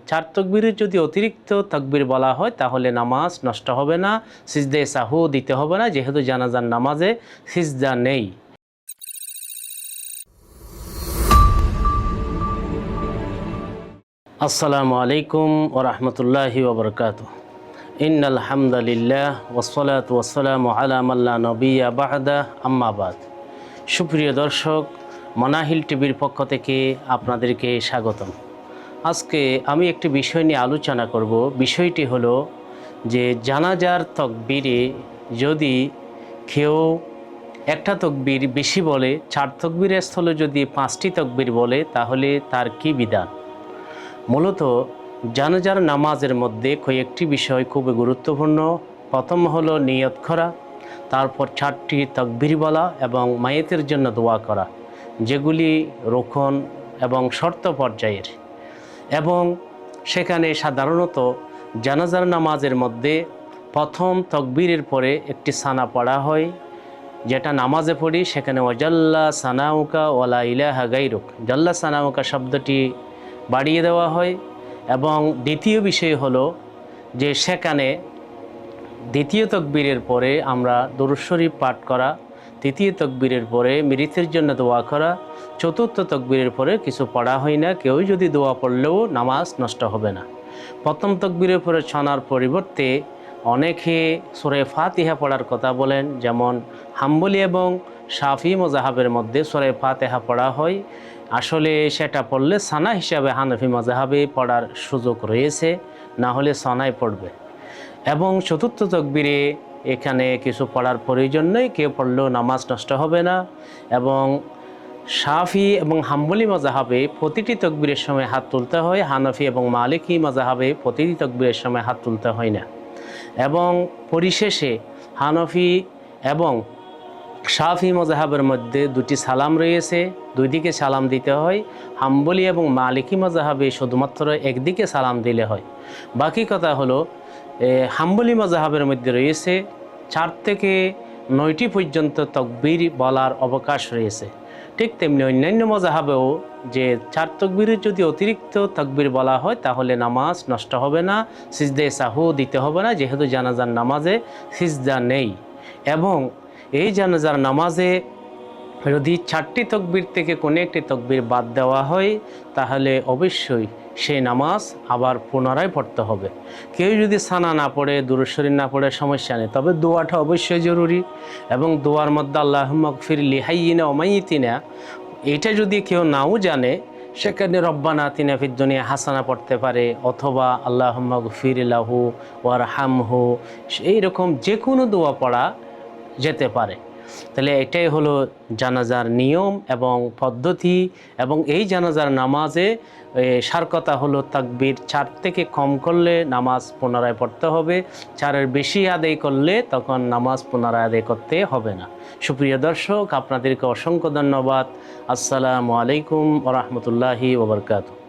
চার তকবীরের যদি অতিরিক্ত তাকবীর বলা হয় তাহলে নামাজ নষ্ট হবে না, সিজদায়ে সাহু দিতে হবে না, যেহেতু জানাজার নামাজে সিজদা নেই। আসসালামু আলাইকুম ওয়া রাহমাতুল্লাহি ওয়া বারাকাতুহু। ইন্নাল হামদালিল্লাহ ওয়াসসালাতু ওয়াসসালামু আলা মান লা নবিয়্যা বা'দা, আম্মা বাদ। সুপ্রিয় দর্শক, মানাহিল টিভির পক্ষ থেকে আপনাদেরকে স্বাগতম। আজকে আমি একটি বিষয় নিয়ে আলোচনা করব। বিষয়টি হলো যে জানাজার তাকবীরে যদি কেউ একটা তাকবীর বেশি বলে, চার তাকবীরের স্থলে যদি 5টি তাকবীর বলে, তাহলে তার কি বিধান। মূলত জানাজার নামাজের মধ্যে কয়েকটি বিষয় খুবই গুরুত্বপূর্ণ। প্রথম হলো নিয়ত করা, তারপর 4টি তাকবীর বলা এবং মাইয়েতের জন্য দোয়া করা, যেগুলি রোকন এবং শর্ত পর্যায়ের। এবং সেখানে সাধারণত জানাজার নামাজের মধ্যে প্রথম তাকবীরের পরে একটি সানা পড়া হয়, যেটা নামাজে পড়ি। সেখানে ওয়াজাল্লা সানাউকা ওয়ালা ইলাহা গায়রুক, জাল্লা সানাউকা শব্দটি বাড়িয়ে দেওয়া হয়। এবং দ্বিতীয় বিষয় হলো যে সেখানে দ্বিতীয় তাকবীরের পরে আমরা দুরূদ শরীফ পাঠ করা, তৃতীয় তাকবীরের পরে মৃতের জন্য দোয়া করা, চতুর্থ তাকবীরের পরে কিছু পড়া হয় না। কেউ যদি দোয়া পড়লেও নামাজ নষ্ট হবে না। প্রথম তাকবীরের পরে ছনার পরিবর্তে অনেকে সূরা ফাতিহা পড়ার কথা বলেন, যেমন হাম্বলি এবং শাফি মাযহাবের মধ্যে সূরা ফাতিহা পড়া হয়। আসলে সেটা পড়লে সানা হিসাবে হানাফি মাযহাবে পড়ার সুযোগ রয়েছে, না হলে সানায় পড়বে। এবং চতুর্থ তাকবীরে এখানে কিছু পড়ার প্রয়োজন নেই, কেউ পড়লেও নামাজ নষ্ট হবে না। এবং শাফি এবং হাম্বলি মাযহাবে প্রতিটি তাকবীরের সময় হাত তুলতে হয়, হানাফি এবং মালিকি মাযহাবে প্রতিটি তাকবীরের সময় হাত তুলতে হয় না। এবং পরিশেষে হানাফি এবং শাফি মাযহাবের মধ্যে দুটি সালাম রয়েছে, দুই দিকে সালাম দিতে হয়। হাম্বলি এবং মালিকি মাযহাবে শুধুমাত্র একদিকে সালাম দিলে হয়। বাকি কথা হলো হাম্বলি মাযহাবের মধ্যে রয়েছে 4 থেকে 9টি পর্যন্ত তাকবীর বলার অবকাশ রয়েছে। ঠিক তেমনি অন্যান্য মাযহাবেও যে 4 তাকবীরের যদি অতিরিক্ত তাকবীর বলা হয় তাহলে নামাজ নষ্ট হবে না, সিজদায়ে সাহু দিতে হবে না, যেহেতু জানাজার নামাজে সিজদা নেই। এবং এই জানাজার নামাজে যদি 4টি তাকবীর থেকে কোনো একটি তাকবীর বাদ দেওয়া হয় তাহলে অবশ্যই সেই নামাজ আবার পুনরায় পড়তে হবে। কেউ যদি সানা না পড়ে, দুরূদ শরীফ না পড়ে, সমস্যা নেই, তবে দোয়াটা অবশ্যই জরুরি। এবং দোয়ার মধ্যে আল্লাহুম্মা গফির লিহাইয়িনা ওয়া মাইয়িতিনা, এটা যদি কেউ নাও জানে সেখানে রব্বানা আতিনা ফিদ দুনিয়া হাসানা পড়তে পারে, অথবা আল্লাহুম্মা গফির লাহু ওয়ারহামহু, এইরকম যে কোনো দোয়া পড়া যেতে পারে। তাহলে এটাই হলো জানাজার নিয়ম এবং পদ্ধতি। এবং এই জানাজার নামাজে সার কথা হলো তাকবীর 4 থেকে কম করলে নামাজ পুনরায় পড়তে হবে, 4-এর বেশি আদায় করলে তখন নামাজ পুনরায় আদায় করতে হবে না। সুপ্রিয় দর্শক, আপনাদেরকে অসংখ্য ধন্যবাদ। আসসালামু আলাইকুম ওয়া রাহমাতুল্লাহি ওয়া বারাকাতুহু।